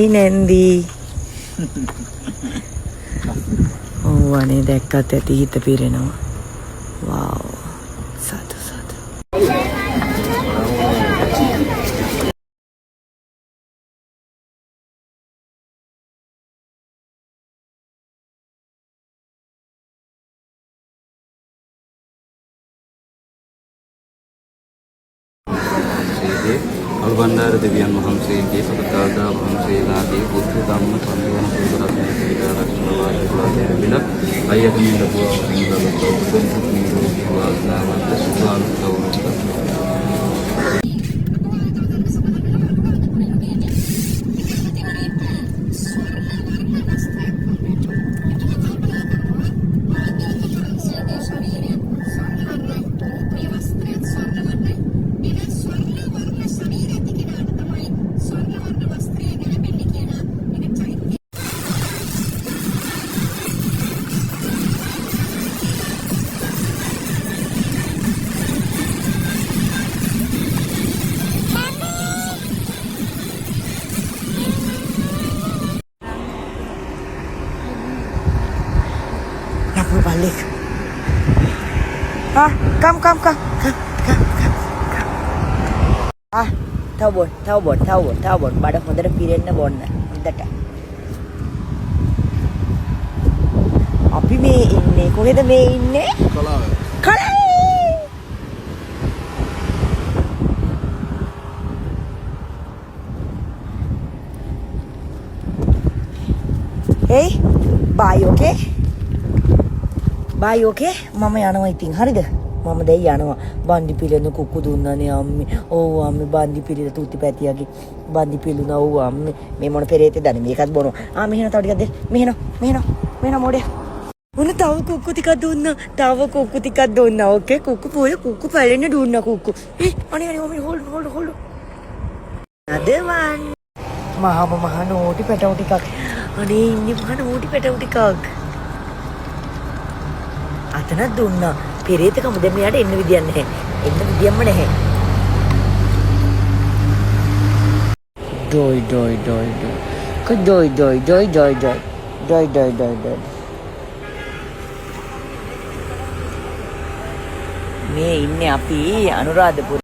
Hi Nandi. Oh අනේ දැක්කත් ඇති හිත පිරෙනවා. Wow. සතු සතු. අනුබන්ධාර දෙවියන් වහන්සේගේ සතරදාදා වහන්සේලාගේ බුද්ධ ධම්ම සංගමන සුදුරත්න පිළිකාරක්ෂණ වාසුලා දෙවිලා අයතමින් ලැබුවා වූ බුදුන් නිරෝගී වාසනාවන්ත සුභානුභවන්ත balik. Ah, come. Ah, tahu bon. Pada hondara pirenna bonna. Hondata. අපි මේ ඉන්නේ කොහෙද මේ ඉන්නේ? කලාවේ. Hey, bye okay? Bye okay? මම යනවා ඉතින් හරිද? මම දැන් යනවා. බන්දි පිළිඳු කුක්කු දුන්නානේ අම්මේ. ඔව් අම්මේ බන්දි පිළිඳ තුති පැටියාගේ බන්දි පිළිඳු ඔව් අම්මේ. මේ මොන පෙරේතේ දන්නේ මේකත් බොනවා. මෙහෙන තව ටිකක් දෙන්න. මෙහෙන මොඩේ. උන තව කුක්කු ටිකක් දුන්නා. ඕකේ කුක්කු පැලෙන්න දුන්නා කුක්කු. අනේ හොල්ඩ්. අදවන් මහ නෝටි පැටව ටිකක්. අනේ ඉන්නේ මහ නෝටි පැටව ටිකක්. අතනක් දුන්නා. පෙරේතකම දැන් මෙයාට එන්න විදියක් නැහැ. එන්න විදියක්ම නැහැ. ඩොයි. මේ ඉන්නේ අපි අනුරාධපුර